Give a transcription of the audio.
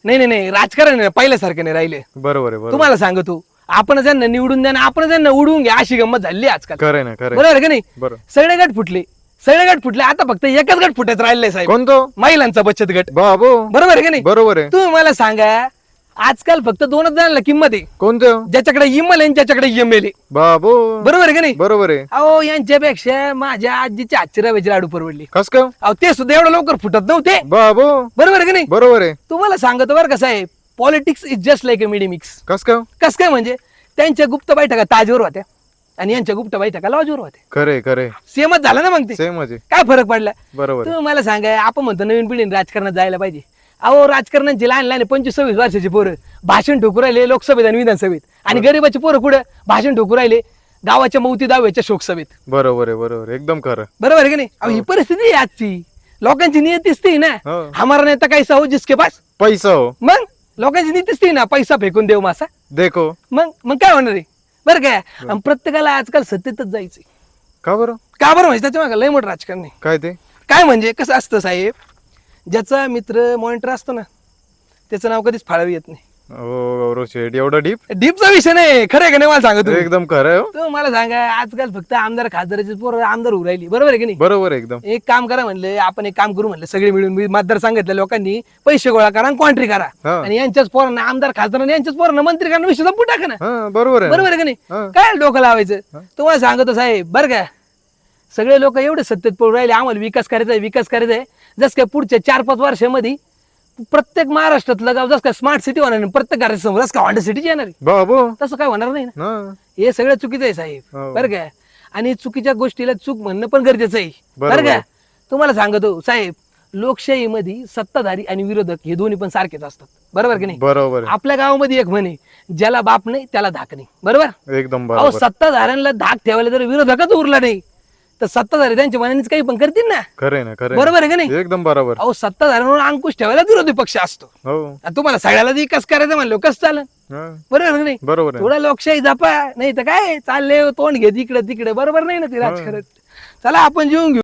नाही नाही नाही, राजकारण आहे ना, पहिल्यासारखं नाही राहिले. बरोबर आहे, बरोबर. तुम्हाला सांगतो, आपण त्यांना निवडून द्या ना, आपण त्यांना उडवून घ्या, अशी गंमत झाली आजकाल. खरंय ना, खरंय. बरोबर आहे का नाही? बरोबर. सगळे गट फुटले, सगळे गट फुटले, आता फक्त एकच गट फुटत राहिलेलं आहे साहेब, कोणतो? महिलांचा बचत गट. बाबू. बरोबर आहे का नाही? बरोबर आहे. तुम्ही मला सांगा, आजकाल फक्त दोनच जणांना किंमत आहे, कोणतं? ज्याच्याकडे इमल आहे आणि ज्याच्याकडे एमएल आहे. बाबू. बरोबर आहे का नाही? बरोबर आहे. अहो, यांच्यापेक्षा माझ्या आजीची आजची रव्याची लाडू परवडली. कस का? अहो, ते सुद्धा एवढं लवकर फुटत नव्हते. बाबू. बरोबर आहे का नाही? बरोबर आहे. तुम्हाला सांगतो बरं कसं आहे, politics is just like a Medimix. कस का? कस काय म्हणजे, त्यांच्या गुप्त बैठका ताजवर होत्या आणि यांच्या गुप्त बैठका लॉजवर होत्या. खरे खरे. सेमच झालं ना मग ते. सेम आहे. काय फरक पडला? बरोबर आहे. तुम्ही मला सांगा, आपण म्हणतो नवीन पिढीने राजकारणात जायला पाहिजे. अहो, राजकारणाची लहान लहान 25-26 वर्षाची पोरं भाषण ठोकू राहिले लोकसभेत आणि विधानसभेत, आणि गरीबाची पोरं कुठं भाषण ठोकू राहिले गावाच्या मौती दाव्याच्या शोकसभेत. बरोबर आहे, बरोबर आहे. एकदम खरं. बरोबर आहे की नाही? अहो, ही परिस्थिती आहे आजची. लोकांची नियतीच ती ना. हो. हमारा नेता कैसा हो जिसके पास. पैसा हो. मग लोकांची नीतीच ती ना, पैसा फेकून देऊ मासा. देखो. मग मग काय होणार आहे? बरं काय, आणि प्रत्येकाला आजकाल सत्तेतच जायचंय. का बरं? का बरं म्हणजे त्याच्या मागे लय मोठं राजकारण आहे. काय ते? काय म्हणजे कसं असतं साहेब, ज्याचा मित्र मॉनिटर असतो ना, त्याचं नाव कधीच फाळावी येत नाही. हो गौरव शेठ, एवढं डीप? डीपचा विषय नाही, खरं आहे का नाही मला सांगा तुम्ही. एकदम खरं आहे हो. तो मला सांगा, आजकाल फक्त आमदार खासदाराचे पोरं आमदार होऊ राहिली. बरोबर आहे की नाही? बरोबर आहे एकदम. एक काम करा म्हणलं, आपण एक काम करू म्हणलं, सगळे मिळून मतदारसंघातल्या लोकांनी पैसे गोळा करा आणि कॉन्ट्री करा, हा. आणि यांच्याच पोरांना आमदार खासदारांना यांच्याच पोरांना मंत्री करा, विषय संपू टाका ना. हा बरोबर आहे. बरोबर आहे की नाही? हा. काय डोकं लावायचं? तुम्हाला सांगतो साहेब, बरं का, सगळे लोक एवढे सत्तेत पडून राहिले, आम्हाला विकास करायचा आहे, विकास करायचा आहे. जसं काय पुढच्या 4-5 वर्षामध्ये प्रत्येक महाराष्ट्रातलं गाव जसं काय स्मार्ट सिटी होणार नाही, प्रत्येक घरासमोर जसं काय हॉन्डा सिटी येणार आहे, बाबू. तसं काय होणार नाही ना. हा. हे सगळं चुकीचं आहे साहेब. हो. बरं का, आणि चुकीच्या गोष्टीला चूक म्हणणं पण गरजेचं आहे. बरोबर. बरं का, तुम्हाला सांगतो साहेब, लोकशाहीमध्ये सत्ताधारी आणि विरोधक हे दोन्ही पण सारखेच असतात. बरोबर की नाही? बरोबर आहे. आपल्या गावामध्ये एक म्हणे, ज्याला बाप नाही त्याला धाक नाही. बरोबर? एकदम अहो, बरोबर. सत्ताधाऱ्यांना धाक ठेवायला जर विरोधकच उरला नाही, तर सत्ताधारी त्यांच्या मनानेच काही पण करतील ना. खरे ना, खरे. बरोबर आहे का नाही? एकदम बरोबर. अहो, सत्ताधाऱ्यांवर अंकुश ठेवायला विरोधी पक्ष असतो. हो. आणि तुम्हाला सगळ्याला विकास करायचा म्हणलं कसं चालेल? हा. बरोबर आहे का नाही? बरोबर आहे. थोडा लोकशाही जपा, नाही तर काय चालले तोंड घे तिकडे तिकडे. बरोबर नाही ना ते राजकारण. चला आपण जेवून घेऊ.